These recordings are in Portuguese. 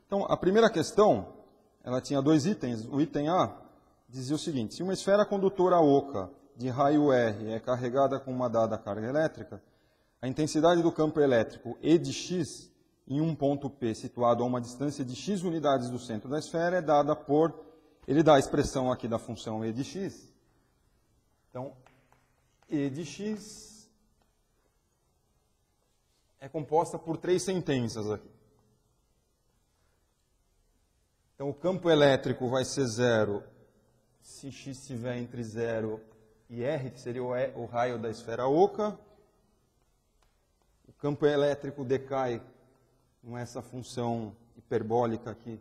Então, a primeira questão, ela tinha dois itens. O item A dizia o seguinte: se uma esfera condutora oca de raio R é carregada com uma dada carga elétrica, a intensidade do campo elétrico E de x em um ponto P situado a uma distância de x unidades do centro da esfera é dada por... Ele dá a expressão aqui da função E de x. Então, E de x é composta por três sentenças aqui. Então, o campo elétrico vai ser zero se x estiver entre 0 e R, que seria o raio da esfera oca. O campo elétrico decai com essa função hiperbólica aqui,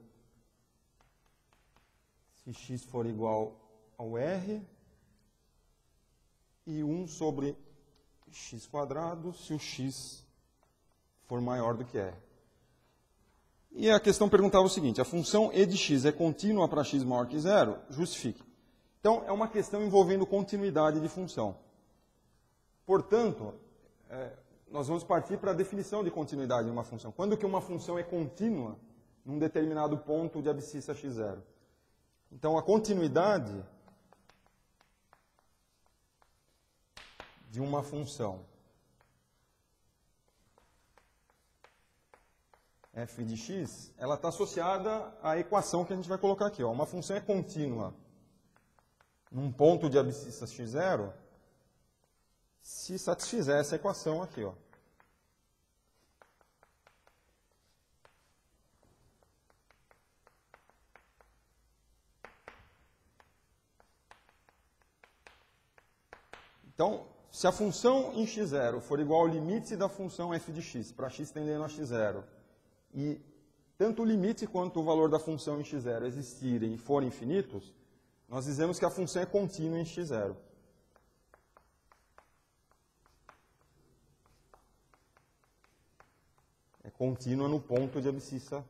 se x for igual ao R, e 1 sobre x quadrado se o x for maior do que R. E a questão perguntava o seguinte: a função E de x é contínua para x maior que 0? Justifique. Então, é uma questão envolvendo continuidade de função. Portanto, nós vamos partir para a definição de continuidade de uma função. Quando que uma função é contínua num determinado ponto de abscissa x0? Então, a continuidade de uma função f de x, ela está associada à equação que a gente vai colocar aqui. Uma função é contínua num ponto de abscissa x0 se satisfizer essa equação aqui. Então, se a função em x0 for igual ao limite da função f de x, para x tendendo a x0, e tanto o limite quanto o valor da função em x0 existirem e forem infinitos, nós dizemos que a função é contínua em x0. É contínua no ponto de abscissa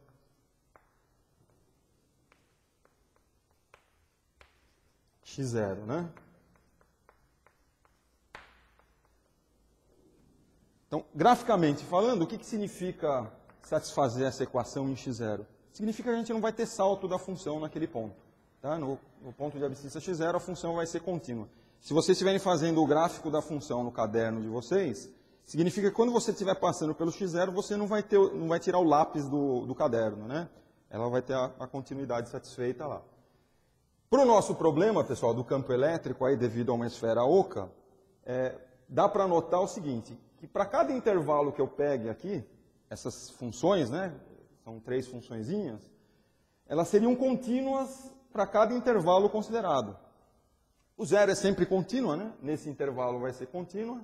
x0, né? Então, graficamente falando, o que significa satisfazer essa equação em x0? Significa que a gente não vai ter salto da função naquele ponto. Tá? No ponto de abscissa x0, a função vai ser contínua. Se vocês estiverem fazendo o gráfico da função no caderno de vocês, significa que quando você estiver passando pelo x0, você não vai tirar o lápis do caderno, né? Ela vai ter a continuidade satisfeita lá. Para o nosso problema, pessoal, do campo elétrico, aí, devido a uma esfera oca, dá para notar o seguinte, que para cada intervalo que eu pegue aqui, essas funções, né, são três funçõezinhas, elas seriam contínuas para cada intervalo considerado. O zero é sempre contínua, né? Nesse intervalo vai ser contínua.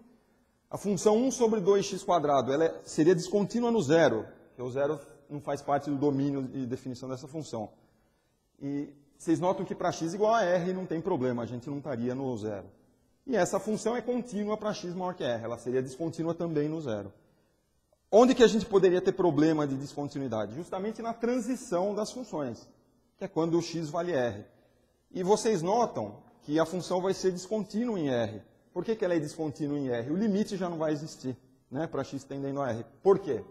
A função 1 sobre 2x², ela seria descontínua no zero, porque o zero não faz parte do domínio de definição dessa função. E vocês notam que para x igual a r não tem problema, a gente não estaria no zero. E essa função é contínua para x maior que r, ela seria descontínua também no zero. Onde que a gente poderia ter problema de descontinuidade? Justamente na transição das funções, que é quando o x vale r. E vocês notam que a função vai ser descontínua em r. Por que ela é descontínua em r? O limite já não vai existir, né, para x tendendo a r. Por quê?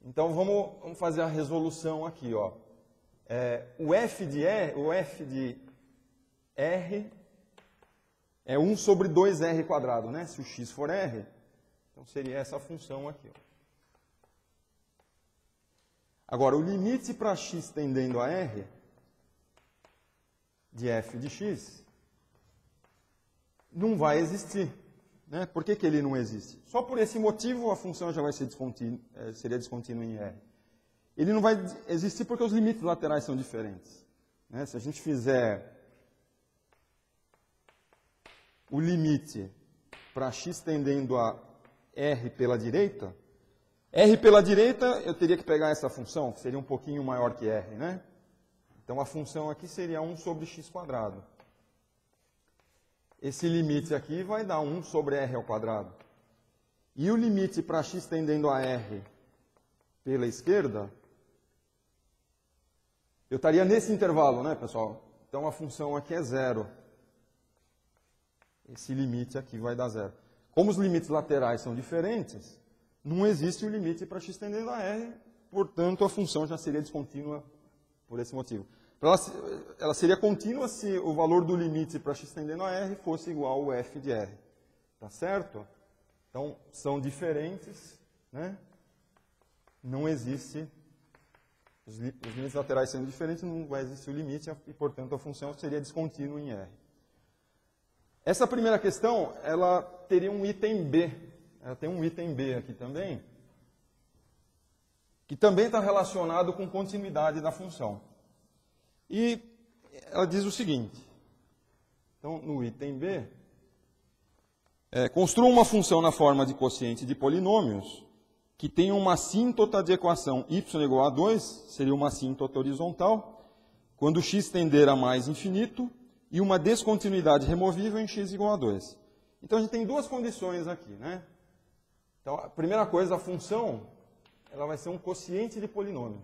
Então, vamos fazer a resolução aqui. O f de r é 1 sobre 2r², né? Se o x for r, então seria essa função aqui. Agora, o limite para x tendendo a r de f de x não vai existir. Né? Por que ele não existe? Só por esse motivo a função já vai ser seria descontínua em r. Ele não vai existir porque os limites laterais são diferentes. Né? Se a gente fizer o limite para x tendendo a r pela direita eu teria que pegar essa função, que seria um pouquinho maior que r, né? Então, a função aqui seria 1 sobre x². Esse limite aqui vai dar 1 sobre r². E o limite para x tendendo a r pela esquerda, eu estaria nesse intervalo, né, pessoal? Então, a função aqui é 0. Esse limite aqui vai dar 0. Como os limites laterais são diferentes, não existe o limite para x tendendo a r, portanto, a função já seria descontínua por esse motivo. Ela seria contínua se o valor do limite para x tendendo a r fosse igual ao f de r. Tá certo? Então, são diferentes, né? Não existe, os limites laterais sendo diferentes, não vai existir o limite e, portanto, a função seria descontínua em R. Essa primeira questão, ela teria um item B. Ela tem um item B aqui também, que também está relacionado com continuidade da função. E ela diz o seguinte, então, no item B, construa uma função na forma de quociente de polinômios que tem uma assíntota de equação y igual a 2, seria uma assíntota horizontal, quando x tender a mais infinito, e uma descontinuidade removível em x igual a 2. Então, a gente tem duas condições aqui, né? Então, a primeira coisa, a função, ela vai ser um quociente de polinômios.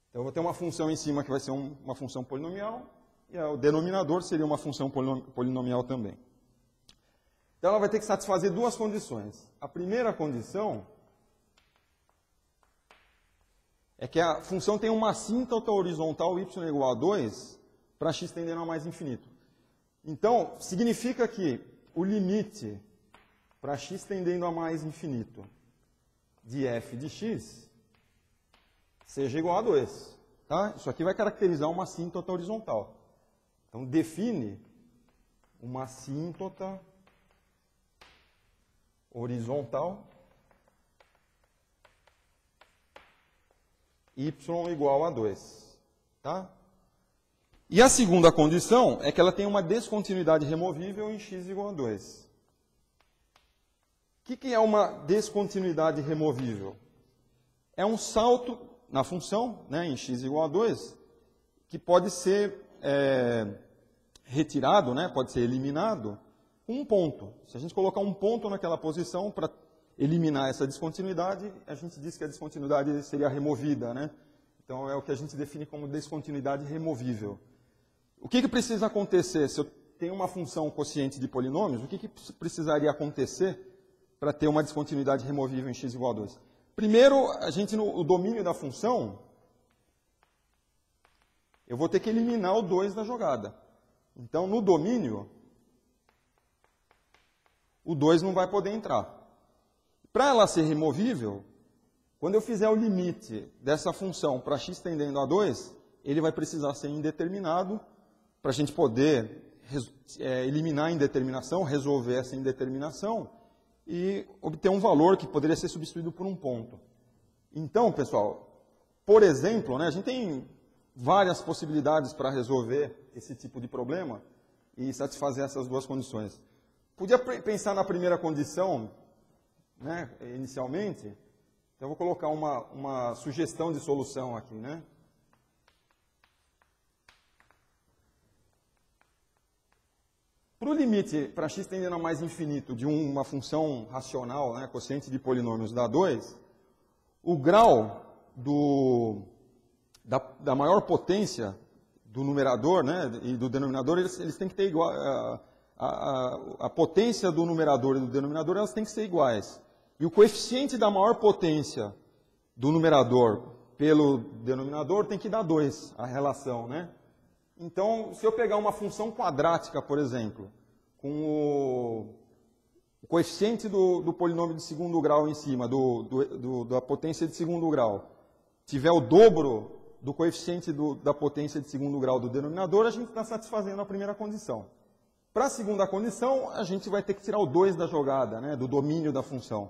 Então, eu vou ter uma função em cima que vai ser uma função polinomial, e o denominador seria uma função polinomial também. Então, ela vai ter que satisfazer duas condições. A primeira condição é que a função tem uma assíntota horizontal y igual a 2 para x tendendo a mais infinito. Então, significa que o limite para x tendendo a mais infinito de f de x seja igual a 2. Tá? Isso aqui vai caracterizar uma assíntota horizontal. Então, define uma assíntota horizontal y igual a 2. Tá? E a segunda condição é que ela tem uma descontinuidade removível em x igual a 2. O que é uma descontinuidade removível? É um salto na função, né, em x igual a 2, que pode ser retirado, né, pode ser eliminado, com um ponto. Se a gente colocar um ponto naquela posição para eliminar essa descontinuidade, a gente diz que a descontinuidade seria removida, né? Então, é o que a gente define como descontinuidade removível. O que precisa acontecer? Se eu tenho uma função quociente de polinômios, o que precisaria acontecer para ter uma descontinuidade removível em x igual a 2? Primeiro, a gente, no domínio da função, eu vou ter que eliminar o 2 da jogada. Então, no domínio, o 2 não vai poder entrar. Para ela ser removível, quando eu fizer o limite dessa função para x tendendo a 2, ele vai precisar ser indeterminado para a gente poder eliminar a indeterminação, resolver essa indeterminação e obter um valor que poderia ser substituído por um ponto. Então, pessoal, por exemplo, né, a gente tem várias possibilidades para resolver esse tipo de problema e satisfazer essas duas condições. Podia pensar na primeira condição, né, inicialmente. Então, eu vou colocar uma sugestão de solução aqui, né? Para o limite para x tendendo a mais infinito de uma função racional, né, quociente de polinômios dá 2, o grau da maior potência do numerador, né, e do denominador, eles têm que ter igual. A potência do numerador e do denominador, elas têm que ser iguais. E o coeficiente da maior potência do numerador pelo denominador tem que dar 2, a relação, né? Então, se eu pegar uma função quadrática, por exemplo, com o coeficiente do polinômio de segundo grau em cima, da potência de segundo grau, tiver o dobro do coeficiente da potência de segundo grau do denominador, a gente está satisfazendo a primeira condição. Para a segunda condição, a gente vai ter que tirar o 2 da jogada, né, do domínio da função.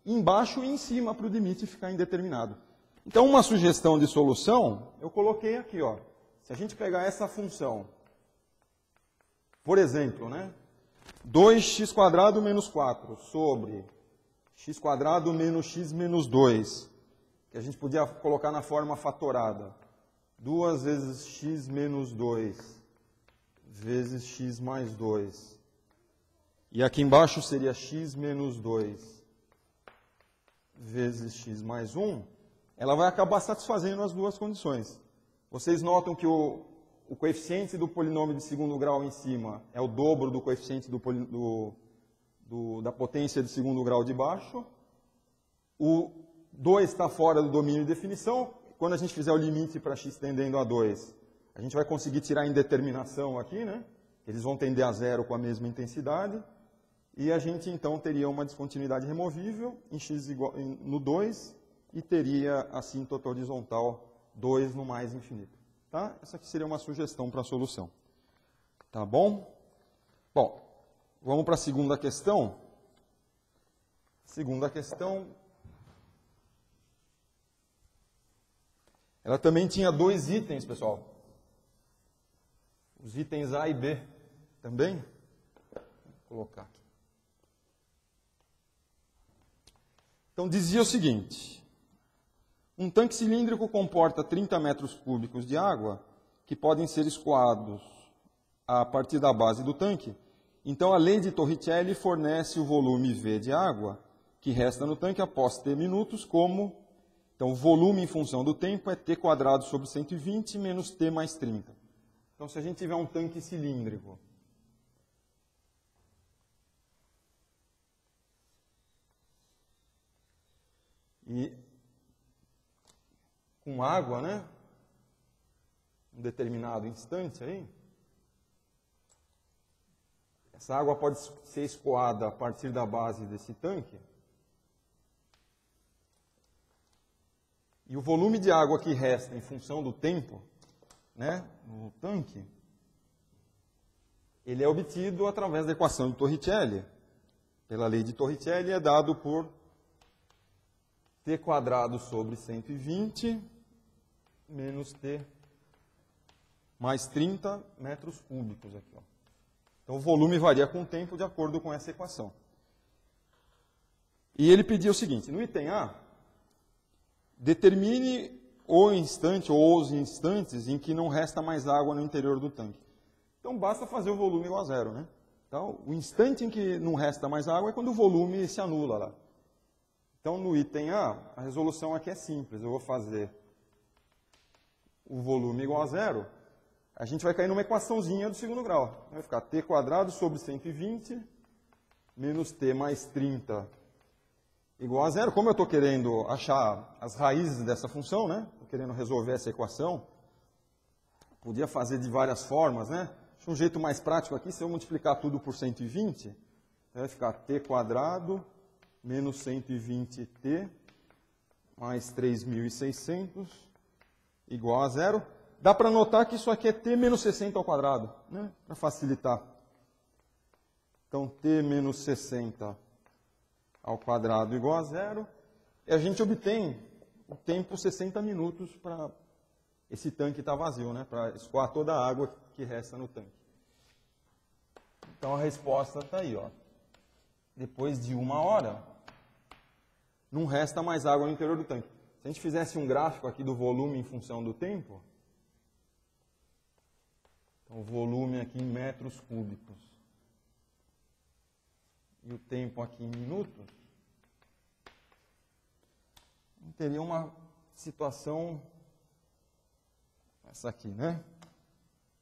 Embaixo e em cima para o limite ficar indeterminado. Então, uma sugestão de solução, eu coloquei aqui, ó. Se a gente pegar essa função, por exemplo, né, 2x² menos 4 sobre x² menos x menos 2, que a gente podia colocar na forma fatorada, 2 vezes x menos 2 vezes x mais 2. E aqui embaixo seria x menos 2 vezes x mais 1. Ela vai acabar satisfazendo as duas condições. Vocês notam que o coeficiente do polinômio de segundo grau em cima é o dobro do coeficiente da potência de segundo grau de baixo. O 2 está fora do domínio de definição. Quando a gente fizer o limite para x tendendo a 2, a gente vai conseguir tirar a indeterminação aqui, né? Eles vão tender a zero com a mesma intensidade. E a gente, então, teria uma descontinuidade removível em x no 2 e teria a assíntota horizontal 2 no mais infinito. Tá? Essa aqui seria uma sugestão para a solução. Tá bom? Bom, vamos para a segunda questão. Segunda questão. Ela também tinha 2 itens, pessoal. Os itens A e B também. Vou colocar aqui. Então, dizia o seguinte. Um tanque cilíndrico comporta 30 metros cúbicos de água que podem ser escoados a partir da base do tanque. Então, a lei de Torricelli fornece o volume V de água que resta no tanque após T minutos como... Então, o volume em função do tempo é T quadrado sobre 120 menos T mais 30. Então, se a gente tiver um tanque cilíndrico e com água, né? Um determinado instante aí, essa água pode ser escoada a partir da base desse tanque. E o volume de água que resta em função do tempo, né, no tanque, ele é obtido através da equação de Torricelli. Pela lei de Torricelli é dado por T quadrado sobre 120 menos T mais 30 metros cúbicos aqui, ó. Então o volume varia com o tempo de acordo com essa equação. E ele pediu o seguinte, no item A, determine o instante ou os instantes em que não resta mais água no interior do tanque. Então basta fazer o volume igual a zero, né? Então, o instante em que não resta mais água é quando o volume se anula lá. Então, no item A, a resolução aqui é simples. Eu vou fazer o volume igual a zero. A gente vai cair numa equaçãozinha do segundo grau. Vai ficar T quadrado sobre 120 menos T mais 30 igual a zero. Como eu estou querendo achar as raízes dessa função, né? Estou querendo resolver essa equação. Podia fazer de várias formas, né? Acho um jeito mais prático aqui, se eu multiplicar tudo por 120, vai ficar T quadrado menos 120T mais 3.600 igual a zero. Dá para notar que isso aqui é T menos 60 ao quadrado, né? Para facilitar. Então, T menos 60 ao quadrado igual a zero. E a gente obtém o tempo 60 minutos para esse tanque estar vazio, né? Para escoar toda a água que resta no tanque. Então, a resposta está aí, ó. Depois de 1 hora, não resta mais água no interior do tanque. Se a gente fizesse um gráfico aqui do volume em função do tempo, então, o volume aqui em metros cúbicos e o tempo aqui em minutos, teria uma situação essa aqui, né?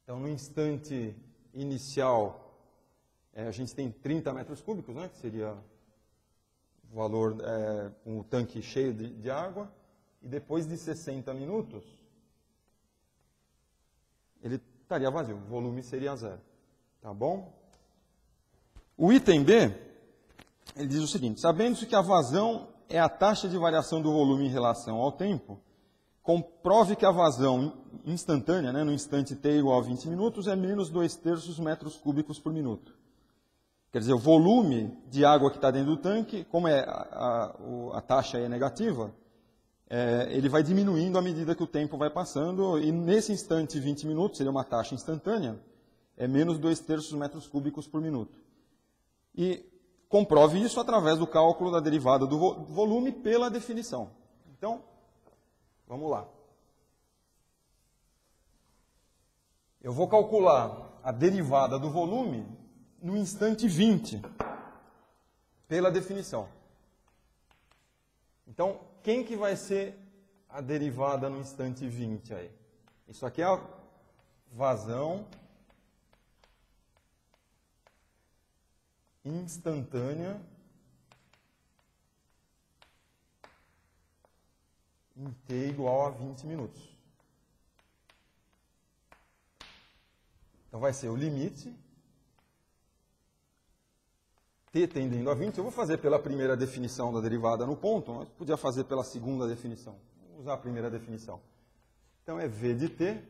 Então, no instante inicial, a gente tem 30 metros cúbicos, né? Que seria o valor com o tanque cheio de água. E depois de 60 minutos, ele estaria vazio, o volume seria zero. Tá bom? O item B, ele diz o seguinte, sabendo-se que a vazão é a taxa de variação do volume em relação ao tempo, comprove que a vazão instantânea, né, no instante t igual a 20 minutos, é menos 2/3 metros cúbicos por minuto. Quer dizer, o volume de água que está dentro do tanque, como a taxa é negativa, ele vai diminuindo à medida que o tempo vai passando, e nesse instante 20 minutos, seria uma taxa instantânea, é menos 2/3 metros cúbicos por minuto. E comprove isso através do cálculo da derivada do volume pela definição. Então, vamos lá. Eu vou calcular a derivada do volume no instante 20, pela definição. Então, quem que vai ser a derivada no instante 20 aí? Isso aqui é a vazão instantânea em t igual a 20 minutos. Então vai ser o limite t tendendo a 20. Eu vou fazer pela primeira definição da derivada no ponto, mas podia fazer pela segunda definição. Vou usar a primeira definição. Então é v de t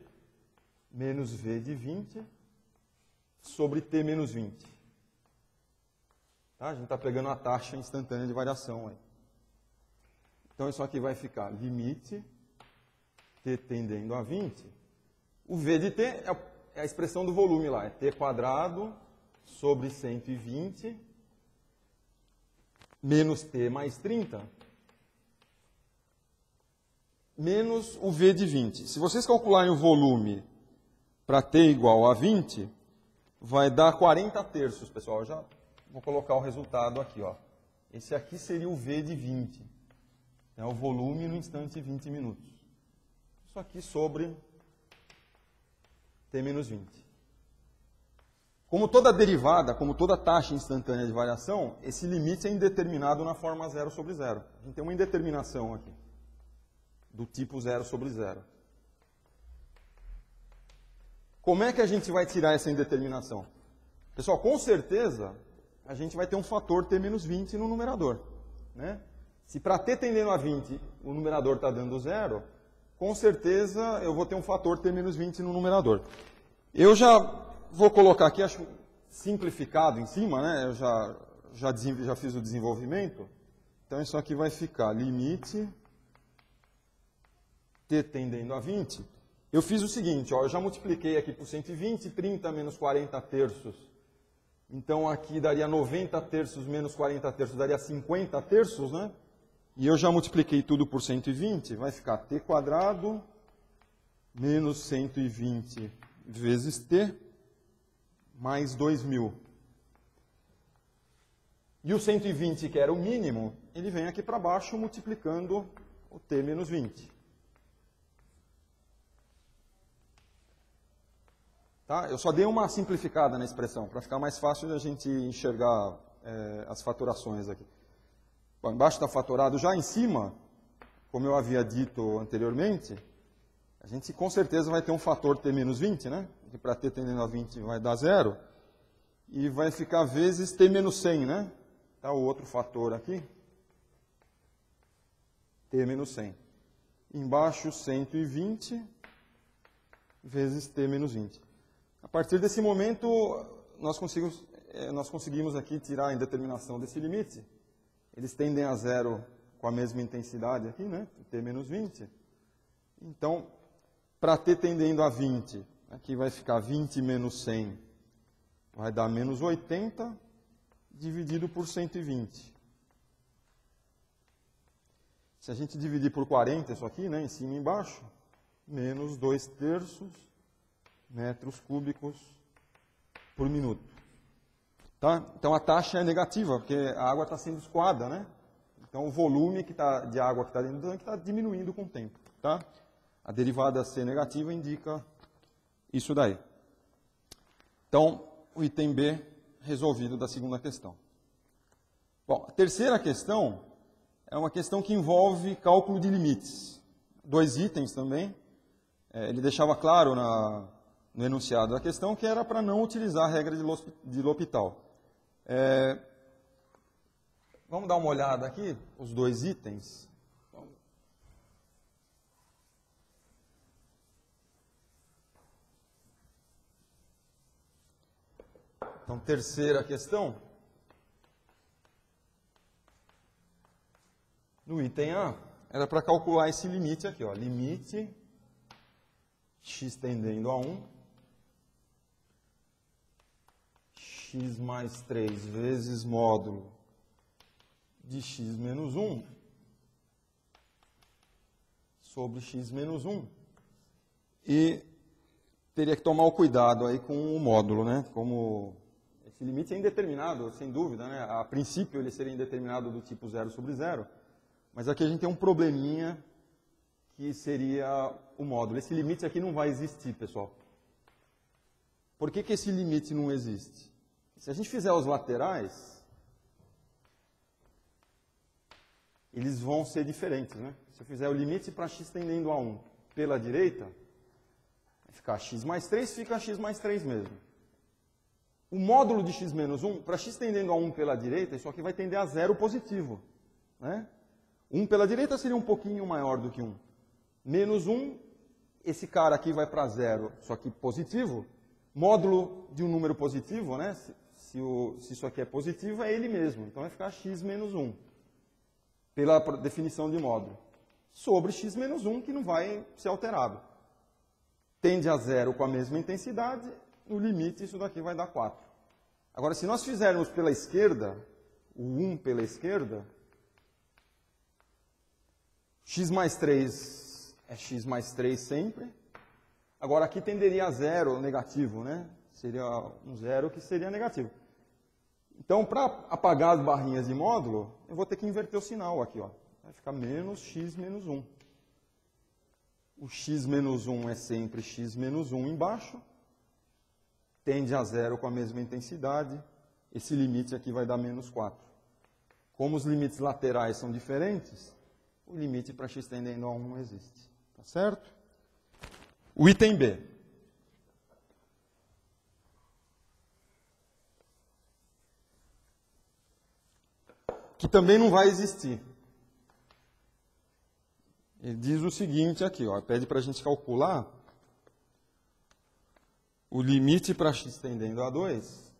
menos v de 20 sobre t menos 20. Tá? A gente está pegando a taxa instantânea de variação aí. Então isso aqui vai ficar limite t tendendo a 20. O v de t é a expressão do volume lá, é t quadrado sobre 120 menos t mais 30 menos o v de 20. Se vocês calcularem o volume para t igual a 20, vai dar 40 terços, pessoal. Eu já vou colocar o resultado aqui, ó. Esse aqui seria o v de 20. É o volume no instante 20 minutos. Isso aqui sobre t menos 20. Como toda derivada, como toda taxa instantânea de variação, esse limite é indeterminado na forma 0 sobre 0. A gente tem uma indeterminação aqui, do tipo 0 sobre 0. Como é que a gente vai tirar essa indeterminação? Pessoal, com certeza, a gente vai ter um fator t menos 20 no numerador. Né? Se para t tendendo a 20 o numerador está dando 0, com certeza eu vou ter um fator t menos 20 no numerador. Eu já vou colocar aqui, acho simplificado em cima, né? Eu já fiz o desenvolvimento. Então isso aqui vai ficar limite t tendendo a 20. Eu fiz o seguinte, ó, eu já multipliquei aqui por 120, 30 menos 40 terços. Então aqui daria 90 terços menos 40 terços, daria 50 terços, né? E eu já multipliquei tudo por 120, vai ficar t quadrado menos 120 vezes t mais 2.000. E o 120, que era o mínimo, ele vem aqui para baixo multiplicando o t menos 20. Tá? Eu só dei uma simplificada na expressão, para ficar mais fácil de a gente enxergar as faturações aqui. Bom, embaixo está fatorado, já em cima, como eu havia dito anteriormente, a gente com certeza vai ter um fator t menos 20, né? Que para t tendendo a 20 vai dar 0. E vai ficar vezes t menos 100, né? Tá o outro fator aqui. T menos 100. Embaixo 120 vezes t menos 20. A partir desse momento, nós conseguimos aqui tirar a indeterminação desse limite. Eles tendem a 0 com a mesma intensidade aqui, né? T menos 20. Então, para t tendendo a 20, aqui vai ficar 20 menos 100, vai dar menos 80, dividido por 120. Se a gente dividir por 40, isso aqui, né, em cima e embaixo, menos 2 terços metros cúbicos por minuto. Tá? Então a taxa é negativa, porque a água está sendo escoada, né? Então o volume de água que está dentro do tanque está diminuindo com o tempo. Tá? A derivada C negativa indica isso daí. Então, o item B resolvido da segunda questão. Bom, a terceira questão é uma questão que envolve cálculo de limites. 2 itens também. Ele deixava claro no enunciado da questão que era para não utilizar a regra de L'Hopital. Vamos dar uma olhada aqui, os 2 itens. Então, terceira questão. No item A, era para calcular esse limite aqui, ó, limite x tendendo a 1, x mais 3 vezes módulo de x menos 1 sobre x menos 1. E teria que tomar o cuidado aí com o módulo, né? Como esse limite é indeterminado, sem dúvida, né? A princípio ele seria indeterminado do tipo 0 sobre 0, mas aqui a gente tem um probleminha que seria o módulo. Esse limite aqui não vai existir, pessoal. Por que esse limite não existe? Se a gente fizer os laterais, eles vão ser diferentes, né? Se eu fizer o limite para x tendendo a 1 pela direita, vai ficar x mais 3, fica x mais 3 mesmo. O módulo de x menos 1, para x tendendo a 1 pela direita, isso aqui vai tender a 0 positivo, né? 1 pela direita seria um pouquinho maior do que 1. Menos 1, esse cara aqui vai para 0, só que positivo. Módulo de um número positivo, né? Se isso aqui é positivo, é ele mesmo. Então vai ficar x menos 1, pela definição de módulo. Sobre x menos 1, que não vai ser alterado. Tende a 0 com a mesma intensidade, no limite isso daqui vai dar 4. Agora, se nós fizermos pela esquerda, o 1 pela esquerda, x mais 3 é x mais 3 sempre. Agora, aqui tenderia a 0, negativo, né? Seria um 0 que seria negativo. Então, para apagar as barrinhas de módulo, eu vou ter que inverter o sinal aqui, ó. Vai ficar menos x menos 1. O x menos 1 é sempre x menos 1 embaixo. Tende a 0 com a mesma intensidade. Esse limite aqui vai dar menos 4. Como os limites laterais são diferentes, o limite para x tendendo a 1 não existe. Tá certo? O item B. Que também não vai existir. Ele diz o seguinte aqui, ó, pede para a gente calcular o limite para x tendendo a 2.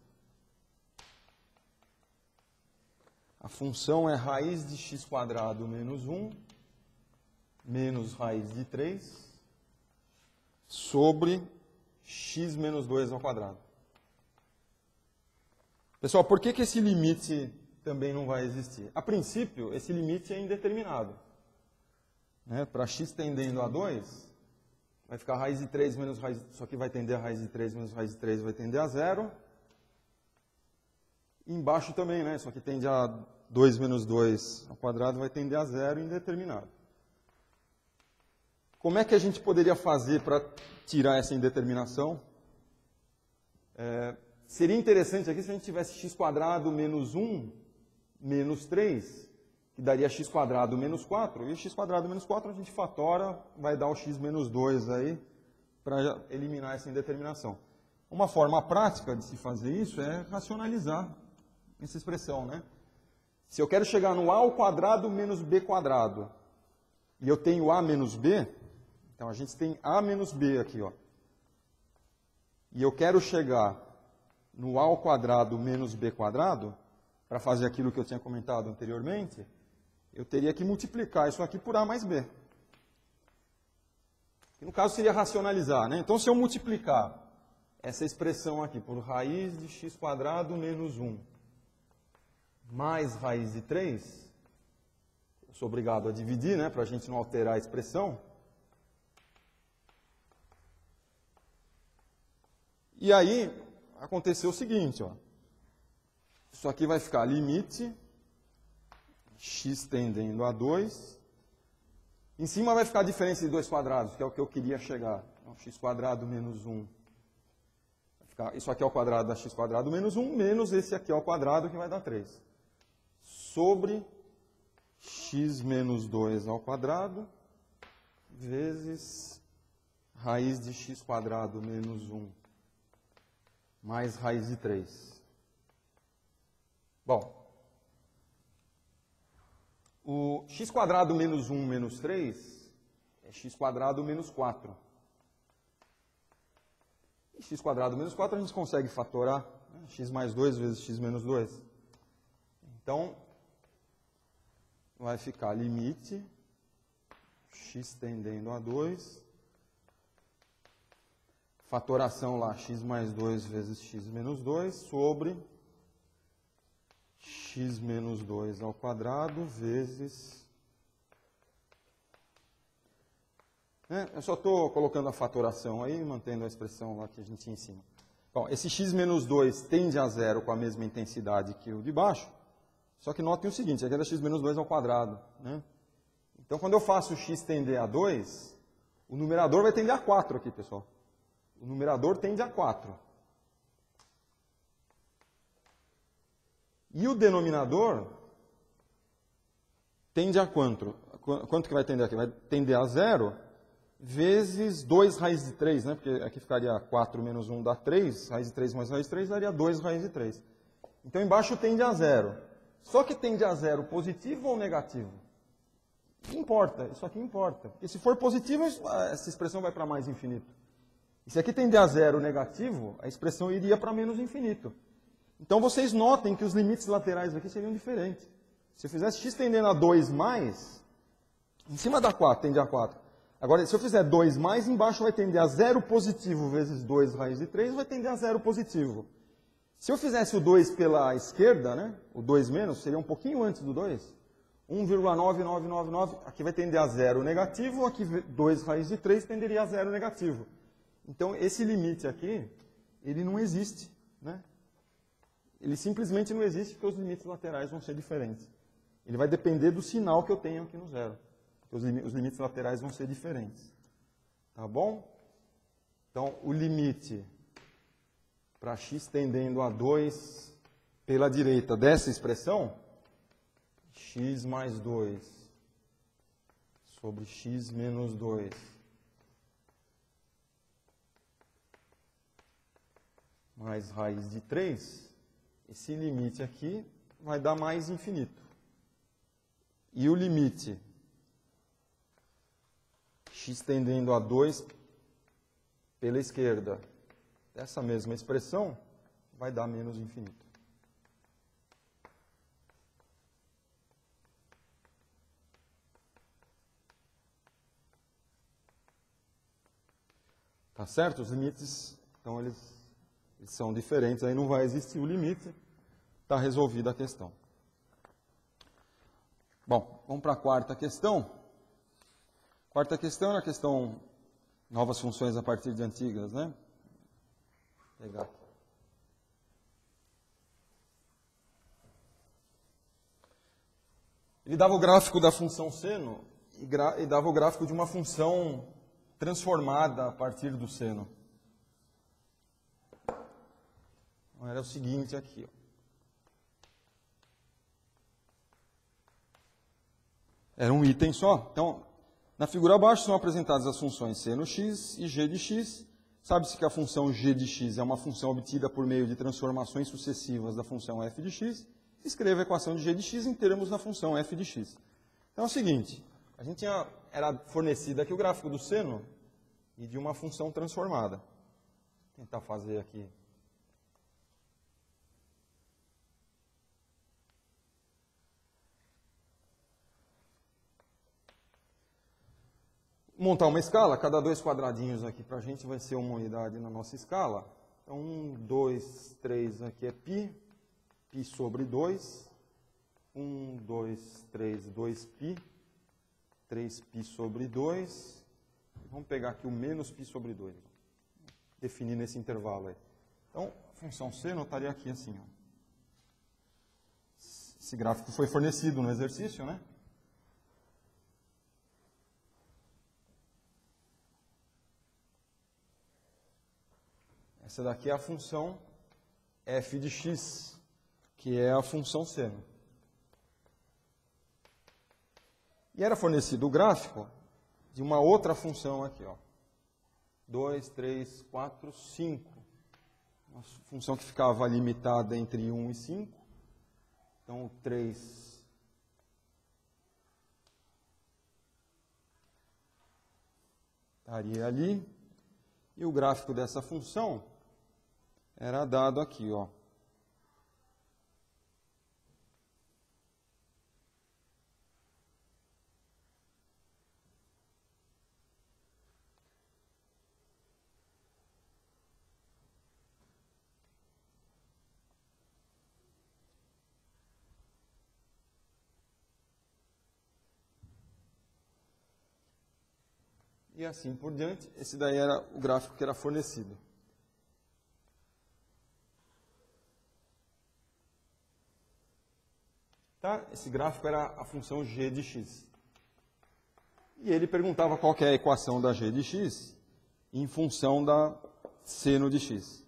A função é raiz de x quadrado menos 1 menos raiz de 3 sobre x menos 2 ao quadrado. Pessoal, por que esse limite também não vai existir? A princípio, esse limite é indeterminado. Né? Para x tendendo a 2, vai ficar raiz de 3 menos raiz... Isso aqui vai tender a raiz de 3 menos raiz de 3 vai tender a 0. E embaixo também, né? Isso aqui tende a 2 menos 2 ao quadrado vai tender a 0 indeterminado. Como é que a gente poderia fazer para tirar essa indeterminação? Seria interessante aqui se a gente tivesse x quadrado menos 1 menos 3, que daria x quadrado menos 4, e x quadrado menos 4 a gente fatora, vai dar o x menos 2 aí, para eliminar essa indeterminação. Uma forma prática de se fazer isso é racionalizar essa expressão, né? Se eu quero chegar no a ao quadrado menos b quadrado, e eu tenho a menos b, então a gente tem a menos b aqui, ó. E eu quero chegar no a ao quadrado menos b quadrado, para fazer aquilo que eu tinha comentado anteriormente, eu teria que multiplicar isso aqui por a mais b. Que no caso seria racionalizar, né? Então, se eu multiplicar essa expressão aqui por raiz de x quadrado menos 1 mais raiz de 3, eu sou obrigado a dividir, né? Para a gente não alterar a expressão. E aí, aconteceu o seguinte, ó. Isso aqui vai ficar limite, x tendendo a 2. Em cima vai ficar a diferença de 2 quadrados, que é o que eu queria chegar. Então, x quadrado menos 1. Vai ficar, isso aqui é o quadrado da x quadrado menos 1, menos esse aqui é o quadrado, que vai dar 3. Sobre x menos 2 ao quadrado, vezes raiz de x quadrado menos 1, mais raiz de 3. Bom, o x quadrado menos 1 menos 3 é x quadrado menos 4. E x quadrado menos 4 a gente consegue fatorar, né? X mais 2 vezes x menos 2. Então, vai ficar limite, x tendendo a 2, fatoração lá, x mais 2 vezes x menos 2, sobre x menos 2 ao quadrado vezes... Eu só estou colocando a fatoração aí, mantendo a expressão lá que a gente tinha em cima. Bom, esse x menos 2 tende a 0 com a mesma intensidade que o de baixo, só que notem o seguinte, aqui é x menos 2 ao quadrado, né? Então, quando eu faço x tender a 2, o numerador vai tender a 4 aqui, pessoal. O numerador tende a 4. E o denominador tende a quanto? Quanto que vai tender aqui? Vai tender a 0 vezes 2 raiz de 3, né? Porque aqui ficaria 4 menos 1 dá 3, raiz de 3 mais raiz de 3 daria 2 raiz de 3. Então, embaixo tende a 0. Só que tende a 0 positivo ou negativo? Importa, isso aqui importa. Porque se for positivo, essa expressão vai para mais infinito. E se aqui tende a 0 negativo, a expressão iria para menos infinito. Então, vocês notem que os limites laterais aqui seriam diferentes. Se eu fizesse x tendendo a 2 mais, em cima da 4 tende a 4. Agora, se eu fizer 2 mais, embaixo vai tender a 0 positivo vezes 2 raiz de 3, vai tender a 0 positivo. Se eu fizesse o 2 pela esquerda, né, o 2 menos, seria um pouquinho antes do 2. 1,9999, aqui vai tender a 0 negativo, aqui 2 raiz de 3 tenderia a 0 negativo. Então, esse limite aqui, ele não existe, né? Ele simplesmente não existe porque os limites laterais vão ser diferentes. Ele vai depender do sinal que eu tenho aqui no zero. Os limites laterais vão ser diferentes. Tá bom? Então, o limite para x tendendo a 2 pela direita dessa expressão, x mais 2 sobre x menos 2 mais raiz de 3, esse limite aqui vai dar mais infinito. E o limite x tendendo a 2 pela esquerda dessa mesma expressão vai dar menos infinito. Tá certo? Os limites, então, eles são diferentes, aí não vai existir o limite, está resolvida a questão. Bom, vamos para a quarta questão. Quarta questão é a questão novas funções a partir de antigas, né? Vou pegar aqui. Ele dava o gráfico da função seno e dava o gráfico de uma função transformada a partir do seno. Então, era o seguinte aqui, ó. Era um item só. Então, na figura abaixo são apresentadas as funções seno x e g de x. Sabe-se que a função g de x é uma função obtida por meio de transformações sucessivas da função f de x. Escreva a equação de g de x em termos da função f de x. Então é o seguinte, a gente era fornecido aqui o gráfico do seno e de uma função transformada. Vou tentar fazer aqui. Montar uma escala, cada 2 quadradinhos aqui para a gente vai ser uma unidade na nossa escala. Então, 1, 2, 3 aqui é π, π sobre 2. 1, 2, 3, 2π, 3π sobre 2. Vamos pegar aqui o menos π sobre 2. Definir nesse intervalo aí. Então, a função seno estaria aqui assim, ó. Esse gráfico foi fornecido no exercício, né? Essa daqui é a função f de x, que é a função seno. E era fornecido o gráfico de uma outra função aqui, ó. 2, 3, 4, 5. Uma função que ficava limitada entre 1 e 5. Então, o 3 estaria ali. E o gráfico dessa função era dado aqui, ó. E assim por diante. Esse daí era o gráfico que era fornecido. Tá? Esse gráfico era a função g de x. E ele perguntava qual que é a equação da g de x em função da seno de x.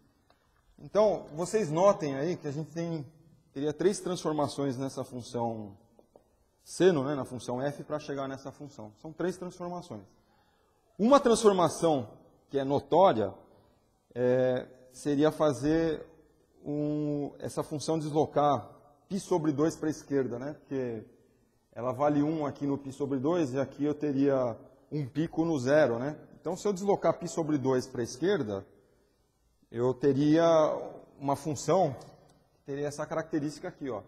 Então, vocês notem aí que a gente teria 3 transformações nessa função seno, né, na função f para chegar nessa função. São 3 transformações. Uma transformação que é notória seria fazer essa função deslocar π sobre 2 para a esquerda, né? Porque ela vale 1 aqui no π sobre 2 e aqui eu teria um pico no zero, né? Então, se eu deslocar π sobre 2 para a esquerda, eu teria uma função que teria essa característica aqui, ó.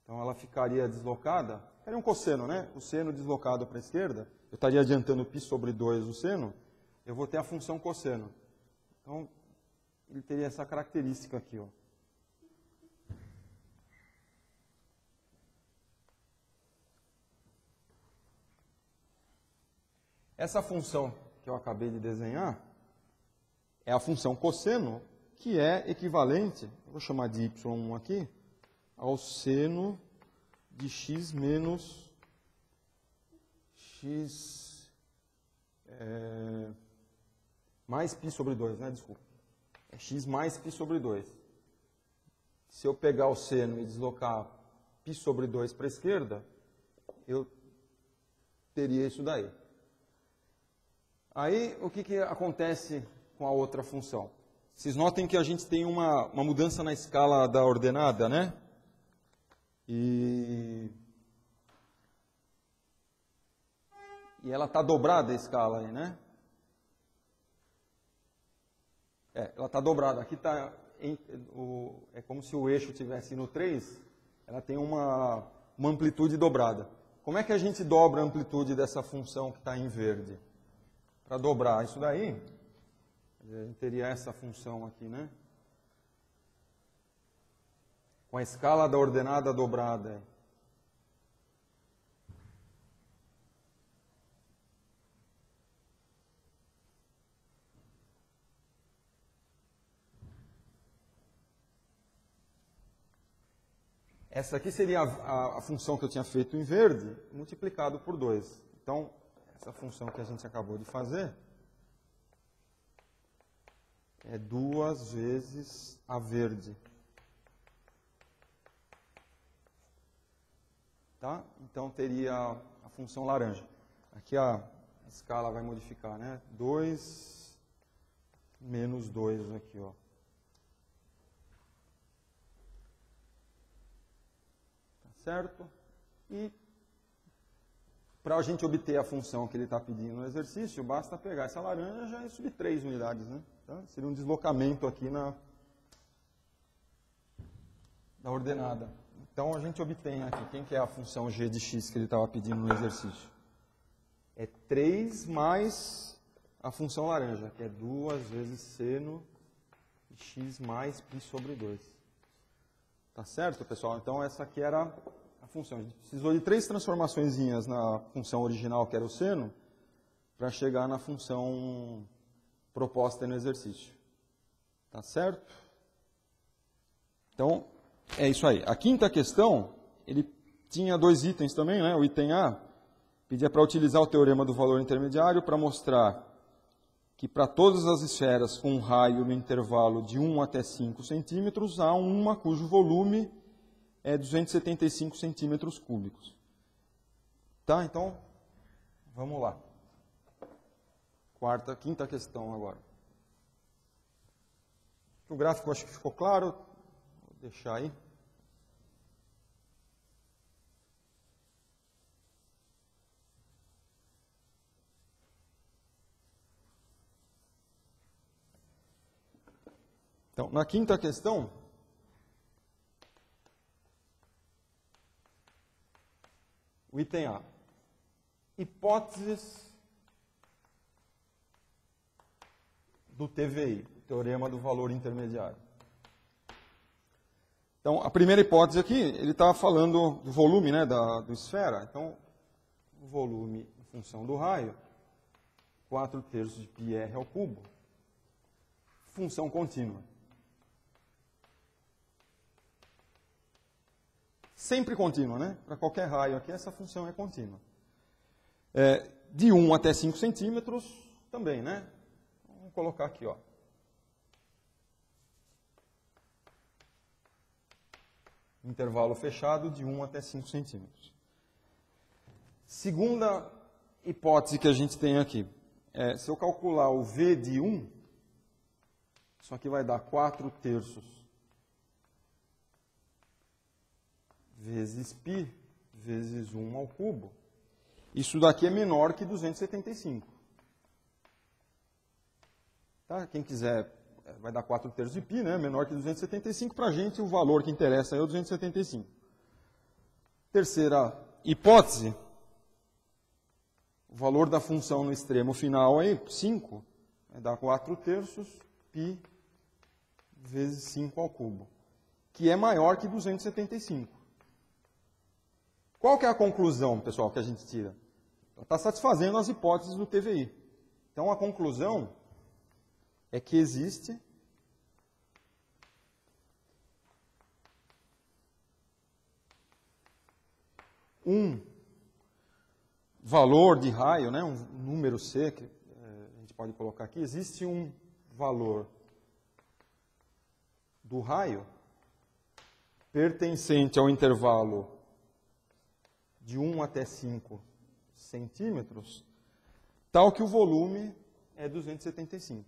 Então, ela ficaria deslocada, seria um cosseno, né? O seno deslocado para a esquerda, eu estaria adiantando π sobre 2 o seno, eu vou ter a função cosseno. Então, ele teria essa característica aqui, ó. Essa função que eu acabei de desenhar é a função cosseno, que é equivalente, eu vou chamar de y1 aqui, ao seno de x menos x mais π sobre 2, né? Desculpa. É x mais π sobre 2. Se eu pegar o seno e deslocar π sobre 2 para a esquerda, eu teria isso daí. Aí, o que acontece com a outra função? Vocês notem que a gente tem uma mudança na escala da ordenada, né? E ela está dobrada a escala aí, né? Ela está dobrada. Aqui está é como se o eixo estivesse no 3, ela tem uma amplitude dobrada. Como é que a gente dobra a amplitude dessa função que está em verde? Para dobrar isso daí, a gente teria essa função aqui, né? Com a escala da ordenada dobrada. Essa aqui seria a função que eu tinha feito em verde, multiplicado por 2. Então, essa função que a gente acabou de fazer é 2 vezes a verde. Tá? Então, teria a função laranja. Aqui a escala vai modificar, né? 2 menos 2 aqui, ó. Tá certo? E para a gente obter a função que ele está pedindo no exercício, basta pegar essa laranja e subir 3 unidades, né? Tá? Seria um deslocamento aqui na ordenada. Então, a gente obtém aqui, quem que é a função g de x que ele estava pedindo no exercício? É 3 mais a função laranja, que é 2 vezes seno de x mais π sobre 2. Tá certo, pessoal? Então, essa aqui era a função. A gente precisou de 3 transformaçõezinhas na função original, que era o seno, para chegar na função proposta no exercício. Tá certo? Então, é isso aí. A quinta questão, ele tinha 2 itens também, né? O item A pedia para utilizar o teorema do valor intermediário para mostrar que para todas as esferas com um raio no intervalo de 1 até 5 centímetros, há uma cujo volume é 275 centímetros cúbicos. Tá? Então, vamos lá. Quinta questão agora. O gráfico acho que ficou claro. Vou deixar aí. Então, na quinta questão, o item A. Hipóteses do TVI, Teorema do Valor Intermediário. Então, a primeira hipótese aqui, ele está falando do volume, né, do esfera. Então, o volume em função do raio, 4/3 de πr ao cubo, função contínua. Sempre contínua, né? Para qualquer raio aqui, essa função é contínua. De 1 até 5 centímetros, também, né? Vamos colocar aqui, ó. Intervalo fechado de 1 até 5 centímetros. Segunda hipótese que a gente tem aqui. Se eu calcular o V de 1, isso aqui vai dar 4/3 vezes π vezes 1 ao cubo. Isso daqui é menor que 275. Tá? Quem quiser, vai dar 4/3 de π, né? Menor que 275. Para a gente, o valor que interessa é o 275. Terceira hipótese, o valor da função no extremo final é 5, vai dar 4/3 π vezes 5 ao cubo, que é maior que 275. Qual que é a conclusão, pessoal, que a gente tira? Está satisfazendo as hipóteses do TVI. Então, a conclusão é que existe um valor de raio, né, um número C, que a gente pode colocar aqui, existe um valor do raio pertencente ao intervalo de 1 até 5 centímetros, tal que o volume é 275.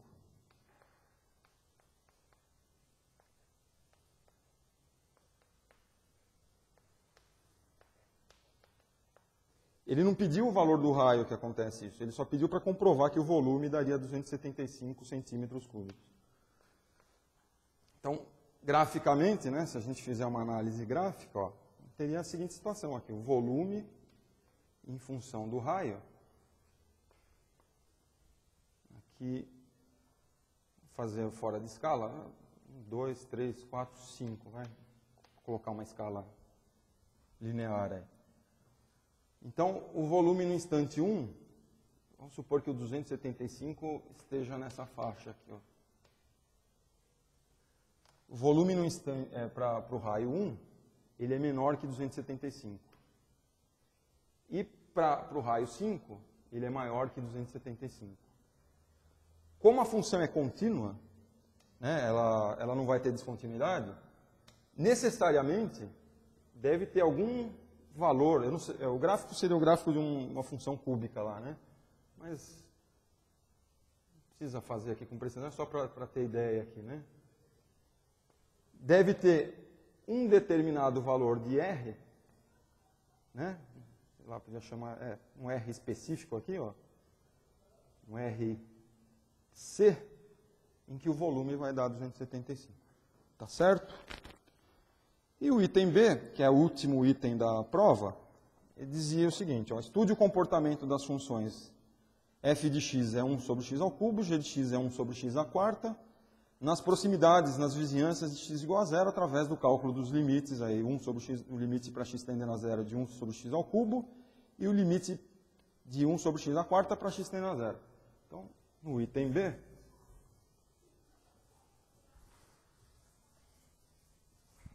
Ele não pediu o valor do raio que acontece isso, ele só pediu para comprovar que o volume daria 275 centímetros cúbicos. Então, graficamente, né, se a gente fizer uma análise gráfica, ó, teria a seguinte situação aqui, o volume em função do raio. Aqui, vou fazer fora de escala, 2, 3, 4, 5, vai colocar uma escala linear aí. Então, o volume no instante 1, vamos supor que o 275 esteja nessa faixa aqui, ó. O volume no instante, para o raio 1, ele é menor que 275. E para o raio 5, ele é maior que 275. Como a função é contínua, né, ela não vai ter descontinuidade, necessariamente deve ter algum valor. Eu não sei, o gráfico seria o gráfico de uma função cúbica lá, né? Mas não precisa fazer aqui com precisão, é só para ter ideia aqui, né? Deve ter um determinado valor de R, né? Sei lá, podia chamar um R específico aqui, ó, um RC, em que o volume vai dar 275. Tá certo? E o item B, que é o último item da prova, ele dizia o seguinte, ó, estude o comportamento das funções f de x é 1 sobre x ao cubo, g de x é 1 sobre x à quarta, nas proximidades, nas vizinhanças de x igual a zero, através do cálculo dos limites, aí 1 sobre x, o limite para x tendendo a zero de 1 sobre x ao cubo, e o limite de 1 sobre x à quarta para x tendendo a zero. Então, no item B,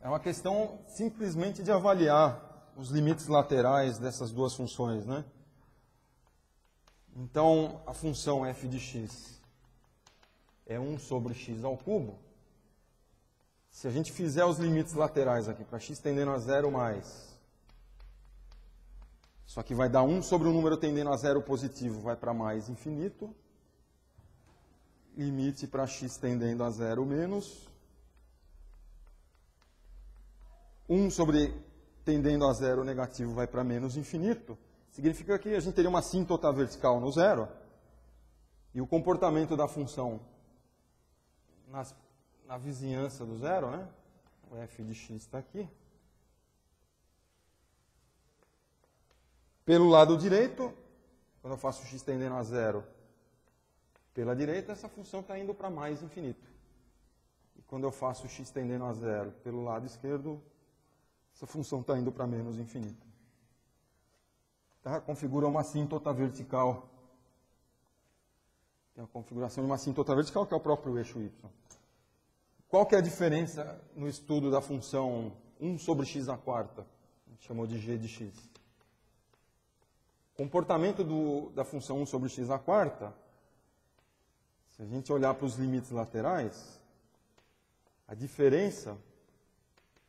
é uma questão simplesmente de avaliar os limites laterais dessas duas funções, né? Então, a função f de x é 1 sobre x ao cubo. Se a gente fizer os limites laterais aqui, para x tendendo a zero mais, isso aqui vai dar 1 sobre o número tendendo a zero positivo, vai para mais infinito. Limite para x tendendo a zero menos. 1 sobre tendendo a zero negativo vai para menos infinito. Significa que a gente teria uma assíntota vertical no zero. E o comportamento da função na vizinhança do zero, né? O f de x está aqui. Pelo lado direito, quando eu faço x tendendo a zero pela direita, essa função está indo para mais infinito. E quando eu faço x tendendo a zero pelo lado esquerdo, essa função está indo para menos infinito. Tá? Configura uma assíntota vertical. Tem a configuração de uma assíntota vertical, que é o próprio eixo y. Qual que é a diferença no estudo da função 1 sobre x à quarta? A gente chamou de g de x. O comportamento da função 1 sobre x à quarta, se a gente olhar para os limites laterais, a diferença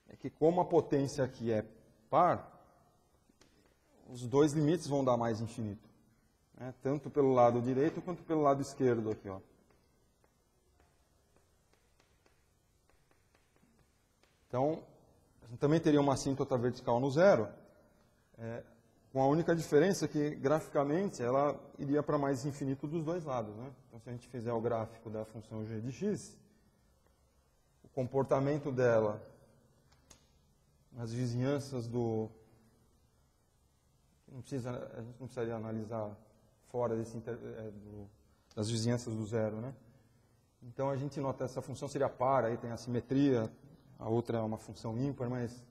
é que como a potência aqui é par, os dois limites vão dar mais infinito, né? Tanto pelo lado direito quanto pelo lado esquerdo aqui, ó. Então, a gente também teria uma assíntota vertical no zero, com a única diferença que, graficamente, ela iria para mais infinito dos dois lados, né? Então, se a gente fizer o gráfico da função g de x, o comportamento dela nas vizinhanças do... a gente não precisaria analisar fora das vizinhanças do zero, né? Então, a gente nota que essa função seria par, aí tem a simetria, a outra é uma função ímpar, mas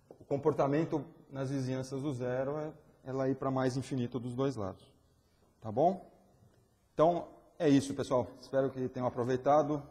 o comportamento nas vizinhanças do zero é ela ir para mais infinito dos dois lados. Tá bom? Então, é isso, pessoal. Espero que tenham aproveitado.